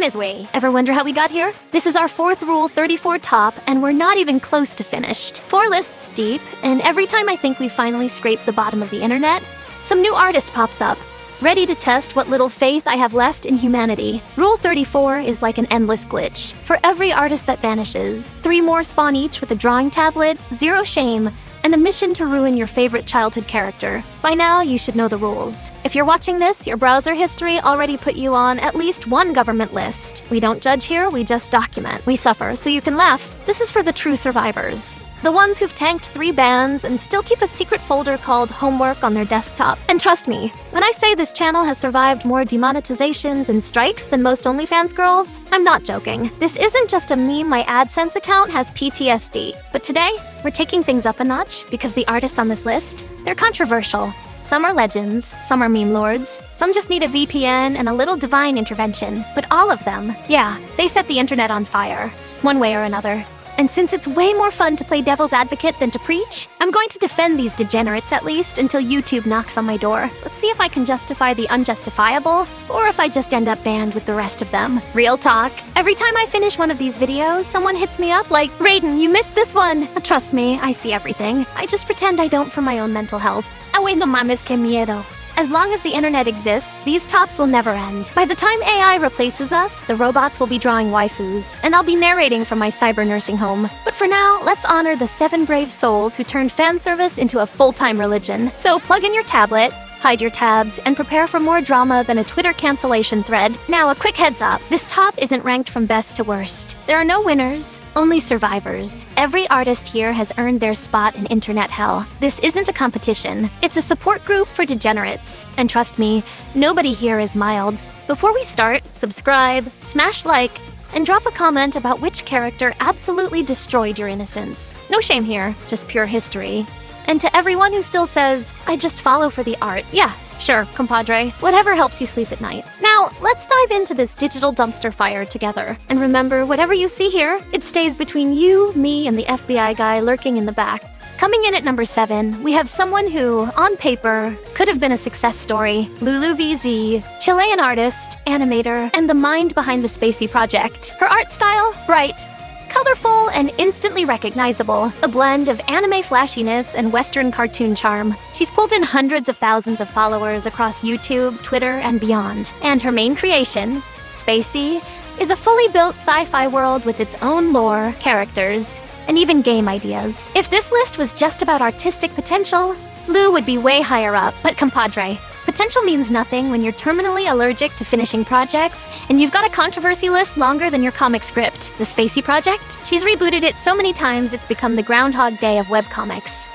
his way. Ever wonder how we got here? This is our fourth Rule 34 top, and we're not even close to finished. 4 lists deep, and every time I think we finally scraped the bottom of the internet, some new artist pops up, ready to test what little faith I have left in humanity. Rule 34 is like an endless glitch. For every artist that vanishes, 3 more spawn each with a drawing tablet, 0 shame, and a mission to ruin your favorite childhood character. By now, you should know the rules. If you're watching this, your browser history already put you on at least one government list. We don't judge here, we just document. We suffer, so you can laugh. This is for the true survivors. The ones who've tanked 3 bans and still keep a secret folder called Homework on their desktop. And trust me, when I say this channel has survived more demonetizations and strikes than most OnlyFans girls, I'm not joking. This isn't just a meme my AdSense account has PTSD. But today, we're taking things up a notch because the artists on this list, they're controversial. Some are legends, some are meme lords, some just need a VPN and a little divine intervention. But all of them, yeah, they set the internet on fire, one way or another. And since it's way more fun to play devil's advocate than to preach, I'm going to defend these degenerates at least until YouTube knocks on my door. Let's see if I can justify the unjustifiable, or if I just end up banned with the rest of them. Real talk. Every time I finish one of these videos, someone hits me up like, "Raydon, you missed this one." Trust me, I see everything. I just pretend I don't for my own mental health. Ay, no mames, que miedo. As long as the internet exists, these tops will never end. By the time AI replaces us, the robots will be drawing waifus, and I'll be narrating from my cyber nursing home. But for now, let's honor the 7 brave souls who turned fan service into a full-time religion. So plug in your tablet, hide your tabs, and prepare for more drama than a Twitter cancellation thread. Now, a quick heads up. This top isn't ranked from best to worst. There are no winners, only survivors. Every artist here has earned their spot in internet hell. This isn't a competition. It's a support group for degenerates. And trust me, nobody here is mild. Before we start, subscribe, smash like, and drop a comment about which character absolutely destroyed your innocence. No shame here, just pure history. And to everyone who still says, "I just follow for the art," yeah, sure, compadre, whatever helps you sleep at night. Now, let's dive into this digital dumpster fire together. And remember, whatever you see here, it stays between you, me, and the FBI guy lurking in the back. Coming in at number 7, we have someone who, on paper, could have been a success story. LuluVZ, Chilean artist, animator, and the mind behind the Spacey project. Her art style, bright, colorful, and instantly recognizable. A blend of anime flashiness and Western cartoon charm. She's pulled in hundreds of thousands of followers across YouTube, Twitter, and beyond. And her main creation, Spacey, is a fully built sci-fi world with its own lore, characters, and even game ideas. If this list was just about artistic potential, Lu would be way higher up. But compadre, potential means nothing when you're terminally allergic to finishing projects, and you've got a controversy list longer than your comic script. The Spacey project? She's rebooted it so many times it's become the Groundhog Day of webcomics.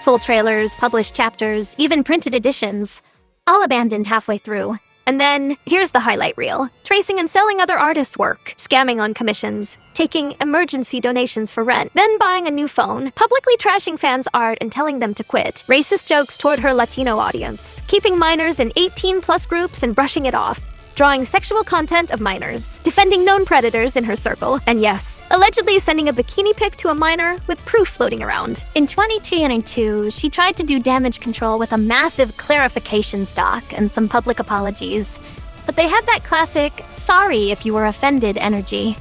Full trailers, published chapters, even printed editions. All abandoned halfway through. And then, here's the highlight reel. Tracing and selling other artists' work, scamming on commissions, taking emergency donations for rent, then buying a new phone, publicly trashing fans' art and telling them to quit, racist jokes toward her Latino audience, keeping minors in 18+ groups and brushing it off, drawing sexual content of minors, defending known predators in her circle, and yes, allegedly sending a bikini pic to a minor with proof floating around. In 2022, she tried to do damage control with a massive clarifications doc and some public apologies, but they had that classic, sorry if you were offended energy.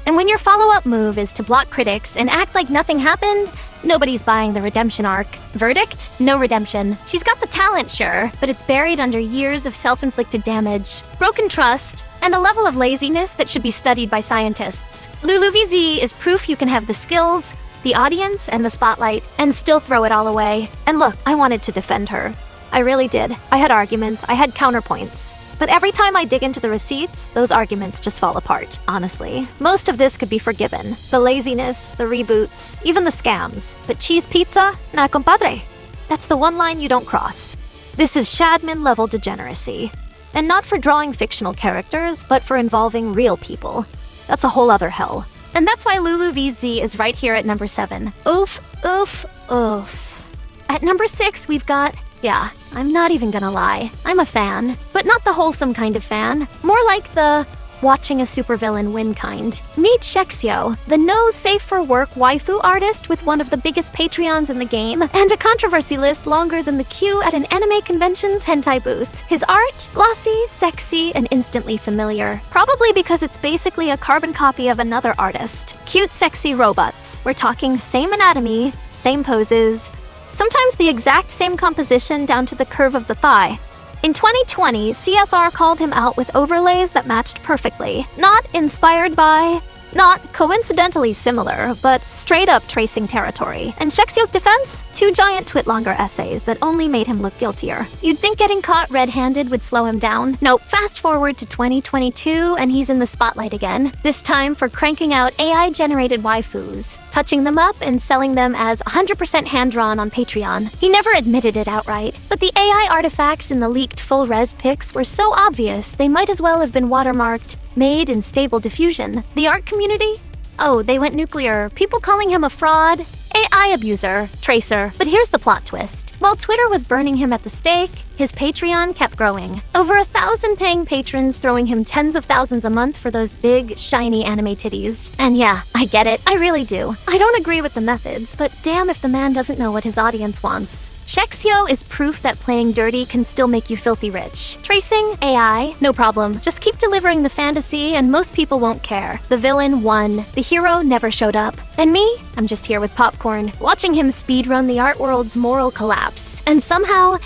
And when your follow-up move is to block critics and act like nothing happened, nobody's buying the redemption arc. Verdict? No redemption. She's got the talent, sure, but it's buried under years of self-inflicted damage, broken trust, and a level of laziness that should be studied by scientists. LuluVZ is proof you can have the skills, the audience, and the spotlight, and still throw it all away. And look, I wanted to defend her. I really did. I had arguments, I had counterpoints. But every time I dig into the receipts, those arguments just fall apart, honestly. Most of this could be forgiven. The laziness, the reboots, even the scams. But cheese pizza? Nah, compadre. That's the one line you don't cross. This is Shadman-level degeneracy. And not for drawing fictional characters, but for involving real people. That's a whole other hell. And that's why LuluVZ is right here at number 7. Oof, oof, oof. At number 6, we've got... yeah, I'm not even gonna lie. I'm a fan. But not the wholesome kind of fan. More like the watching a supervillain win kind. Meet Shexio, the no-safe-for-work waifu artist with one of the biggest Patreons in the game, and a controversy list longer than the queue at an anime convention's hentai booth. His art? Glossy, sexy, and instantly familiar. Probably because it's basically a carbon copy of another artist. Cute, sexy robots. We're talking same anatomy, same poses, sometimes the exact same composition down to the curve of the thigh. In 2020, CSR called him out with overlays that matched perfectly. Not inspired by, not coincidentally similar, but straight up tracing territory. And Shexio's defense? 2 giant Twitlonger essays that only made him look guiltier. You'd think getting caught red-handed would slow him down. Nope, fast forward to 2022 and he's in the spotlight again. This time for cranking out AI-generated waifus, touching them up and selling them as 100% hand-drawn on Patreon. He never admitted it outright, but the AI artifacts in the leaked full-res pics were so obvious they might as well have been watermarked made in Stable Diffusion. The art community? Oh, they went nuclear. People calling him a fraud, AI abuser, tracer. But here's the plot twist. While Twitter was burning him at the stake, his Patreon kept growing. Over 1,000 paying patrons throwing him tens of thousands a month for those big, shiny anime titties. And yeah, I get it. I really do. I don't agree with the methods, but damn if the man doesn't know what his audience wants. Shexio is proof that playing dirty can still make you filthy rich. Tracing, AI, no problem. Just keep delivering the fantasy and most people won't care. The villain won. The hero never showed up. And me? I'm just here with popcorn, watching him speedrun the art world's moral collapse. And somehow,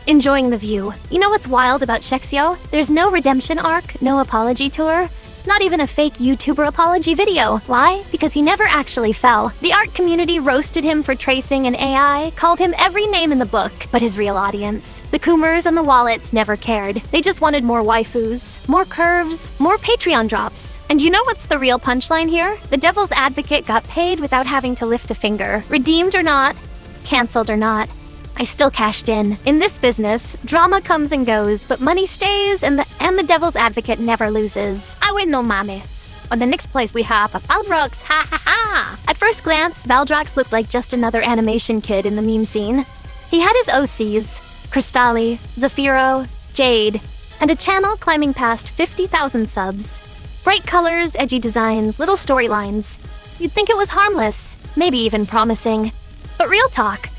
enjoying the view. You know what's wild about Shexio? There's no redemption arc, no apology tour. Not even a fake YouTuber apology video. Why? Because he never actually fell. The art community roasted him for tracing and AI, called him every name in the book, but his real audience, the Coomers and the Wallets, never cared. They just wanted more waifus, more curves, more Patreon drops. And you know what's the real punchline here? The devil's advocate got paid without having to lift a finger. Redeemed or not, canceled or not, I still cashed in. In this business, drama comes and goes, but money stays, and the devil's advocate never loses. I win no mames. On the next place we have Valdrox, ha ha ha! At first glance, Valdrox looked like just another animation kid in the meme scene. He had his OCs, Crystalli, Zafiro, Jade, and a channel climbing past 50,000 subs. Bright colors, edgy designs, little storylines. You'd think it was harmless, maybe even promising. But real talk,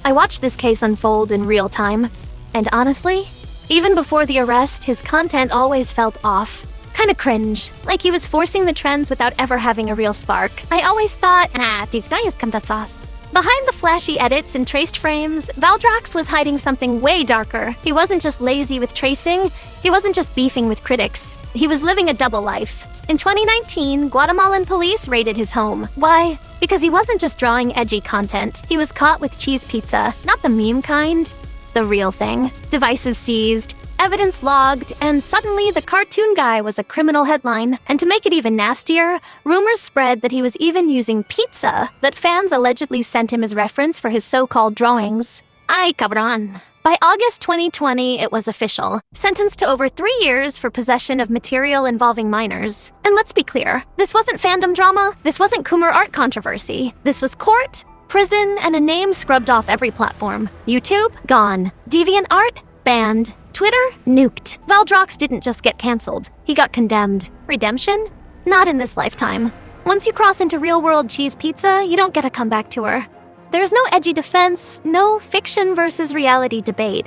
I watched this case unfold in real time, and honestly, even before the arrest, his content always felt off. Kinda cringe, like he was forcing the trends without ever having a real spark. I always thought, this guy is kinda sus. Behind the flashy edits and traced frames, Valdrox was hiding something way darker. He wasn't just lazy with tracing, he wasn't just beefing with critics. He was living a double life. In 2019, Guatemalan police raided his home. Why? Because he wasn't just drawing edgy content. He was caught with cheese pizza, not the meme kind, the real thing. Devices seized, evidence logged, and suddenly the cartoon guy was a criminal headline. And to make it even nastier, rumors spread that he was even using pizza that fans allegedly sent him as reference for his so-called drawings. Ay, cabron. By August 2020, it was official. Sentenced to over 3 years for possession of material involving minors. And let's be clear, this wasn't fandom drama, this wasn't Coomer art controversy. This was court, prison, and a name scrubbed off every platform. YouTube? Gone. DeviantArt? Banned. Twitter? Nuked. Valdrox didn't just get cancelled, he got condemned. Redemption? Not in this lifetime. Once you cross into real-world cheese pizza, you don't get a comeback tour. There's no edgy defense, no fiction versus reality debate.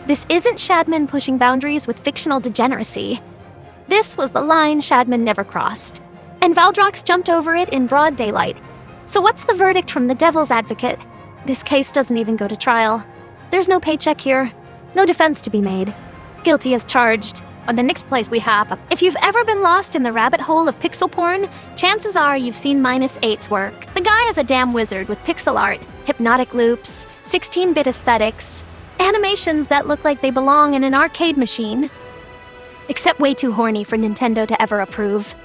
This isn't Shadman pushing boundaries with fictional degeneracy. This was the line Shadman never crossed. And Valdrox jumped over it in broad daylight. So what's the verdict from the devil's advocate? This case doesn't even go to trial. There's no paycheck here, no defense to be made. Guilty as charged. On the next place we have, if you've ever been lost in the rabbit hole of pixel porn, chances are you've seen -8's work. The guy is a damn wizard with pixel art, hypnotic loops, 16-bit aesthetics, animations that look like they belong in an arcade machine. Except way too horny for Nintendo to ever approve.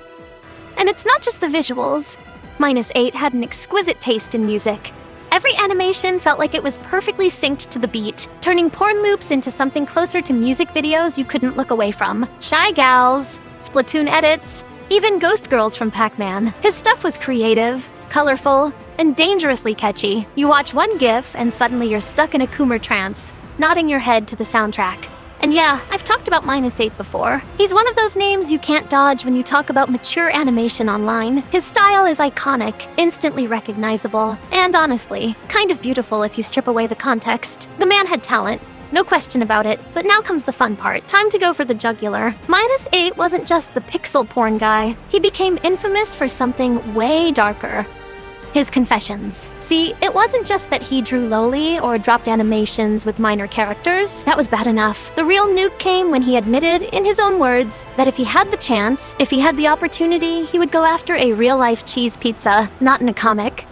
And it's not just the visuals. -8 had an exquisite taste in music. Every animation felt like it was perfectly synced to the beat, turning porn loops into something closer to music videos you couldn't look away from. Shy Gals, Splatoon edits, even Ghost Girls from Pac-Man. His stuff was creative, colorful, and dangerously catchy. You watch one GIF and suddenly you're stuck in a Coomer trance, nodding your head to the soundtrack. And yeah, I've talked about -8 before. He's one of those names you can't dodge when you talk about mature animation online. His style is iconic, instantly recognizable, and honestly, kind of beautiful if you strip away the context. The man had talent. No question about it, but now comes the fun part. Time to go for the jugular. -8 wasn't just the pixel porn guy. He became infamous for something way darker. His confessions. See, it wasn't just that he drew lowly or dropped animations with minor characters. That was bad enough. The real nuke came when he admitted, in his own words, that if he had the chance, if he had the opportunity, he would go after a real-life cheese pizza, not in a comic.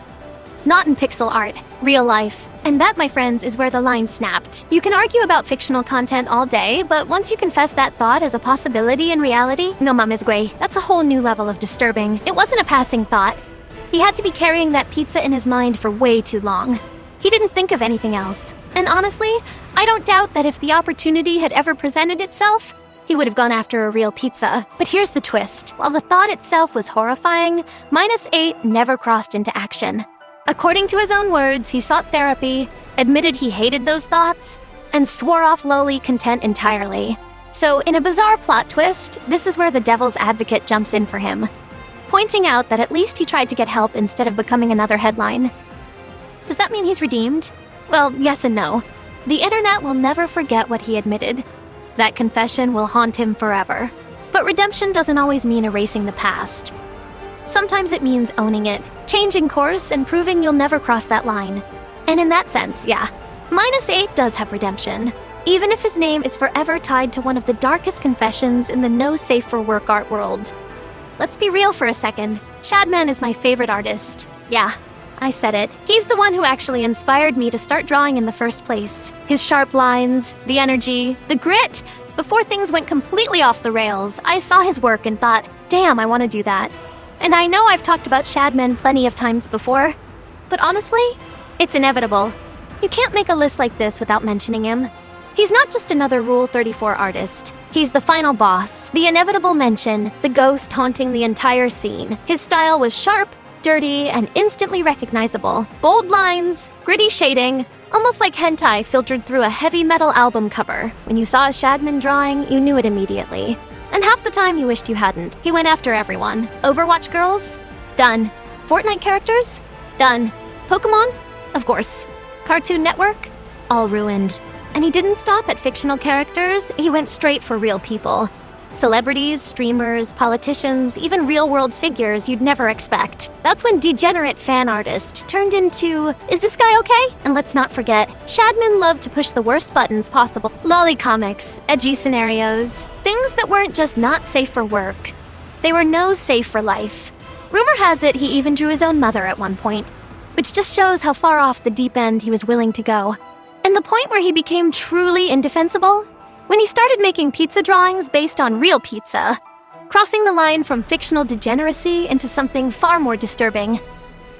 Not in pixel art. Real life. And that, my friends, is where the line snapped. You can argue about fictional content all day, but once you confess that thought as a possibility in reality, no mames güey, that's a whole new level of disturbing. It wasn't a passing thought. He had to be carrying that pizza in his mind for way too long. He didn't think of anything else. And honestly, I don't doubt that if the opportunity had ever presented itself, he would have gone after a real pizza. But here's the twist. While the thought itself was horrifying, -8 never crossed into action. According to his own words, he sought therapy, admitted he hated those thoughts, and swore off lowly content entirely. So, in a bizarre plot twist, this is where the devil's advocate jumps in for him, pointing out that at least he tried to get help instead of becoming another headline. Does that mean he's redeemed? Well, yes and no. The internet will never forget what he admitted. That confession will haunt him forever. But redemption doesn't always mean erasing the past. Sometimes it means owning it, changing course, and proving you'll never cross that line. And in that sense, yeah, -8 does have redemption, even if his name is forever tied to one of the darkest confessions in the no-safe-for-work art world. Let's be real for a second. Shadman is my favorite artist. Yeah, I said it. He's the one who actually inspired me to start drawing in the first place. His sharp lines, the energy, the grit. Before things went completely off the rails, I saw his work and thought, damn, I want to do that. And I know I've talked about Shadman plenty of times before, but honestly, it's inevitable. You can't make a list like this without mentioning him. He's not just another Rule 34 artist. He's the final boss, the inevitable mention, the ghost haunting the entire scene. His style was sharp, dirty, and instantly recognizable. Bold lines, gritty shading, almost like hentai filtered through a heavy metal album cover. When you saw a Shadman drawing, you knew it immediately. And half the time you wished you hadn't. He went after everyone. Overwatch girls? Done. Fortnite characters? Done. Pokemon? Of course. Cartoon Network? All ruined. And he didn't stop at fictional characters, he went straight for real people. Celebrities, streamers, politicians, even real-world figures you'd never expect. That's when degenerate fan artist turned into, is this guy okay? And let's not forget, Shadman loved to push the worst buttons possible. Lolly comics, edgy scenarios, things that weren't just not safe for work. They were no safe for life. Rumor has it he even drew his own mother at one point, which just shows how far off the deep end he was willing to go. And the point where he became truly indefensible? When he started making pizza drawings based on real pizza, crossing the line from fictional degeneracy into something far more disturbing.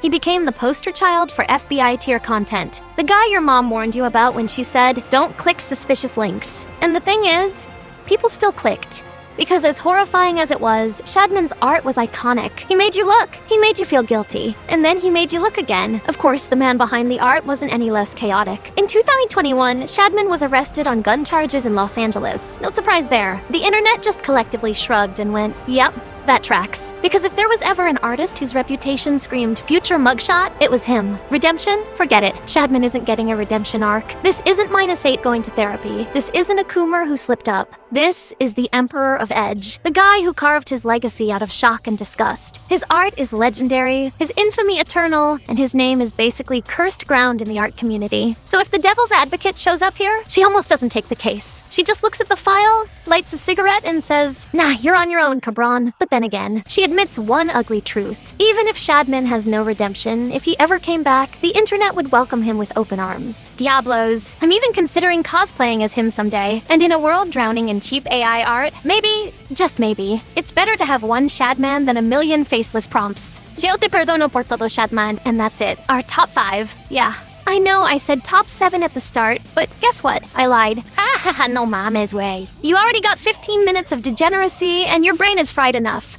He became the poster child for FBI-tier content. The guy your mom warned you about when she said, don't click suspicious links. And the thing is, people still clicked. Because as horrifying as it was, Shadman's art was iconic. He made you look. He made you feel guilty. And then he made you look again. Of course, the man behind the art wasn't any less chaotic. In 2021, Shadman was arrested on gun charges in Los Angeles. No surprise there. The internet just collectively shrugged and went, yep, that tracks. Because if there was ever an artist whose reputation screamed future mugshot, it was him. Redemption? Forget it. Shadman isn't getting a redemption arc. This isn't -8 going to therapy. This isn't a Coomer who slipped up. This is the Emperor of Edge, the guy who carved his legacy out of shock and disgust. His art is legendary, his infamy eternal, and his name is basically cursed ground in the art community. So if the devil's advocate shows up here, she almost doesn't take the case. She just looks at the file, lights a cigarette, and says, nah, you're on your own, cabron. But then again, she admits one ugly truth. Even if Shadman has no redemption, if he ever came back, the internet would welcome him with open arms. Diablos. I'm even considering cosplaying as him someday. And in a world drowning in cheap AI art, maybe, just maybe, it's better to have one Shadman than a million faceless prompts. Yo te perdono por todo, Shadman. And that's it. Our top 5. Yeah. I know I said top 7 at the start, but guess what? I lied. Ha ha ha, no mames way. You already got 15 minutes of degeneracy and your brain is fried enough.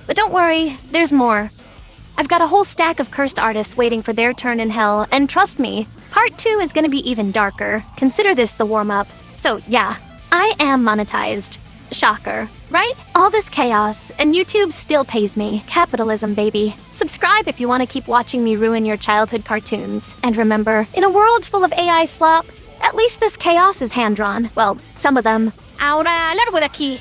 But don't worry, there's more. I've got a whole stack of cursed artists waiting for their turn in hell, and trust me, part 2 is gonna be even darker. Consider this the warm-up. So yeah, I am monetized. Shocker, right? All this chaos, and YouTube still pays me. Capitalism, baby. Subscribe if you want to keep watching me ruin your childhood cartoons. And remember, in a world full of AI slop, at least this chaos is hand-drawn. Well, some of them. Ahora largo de aquí.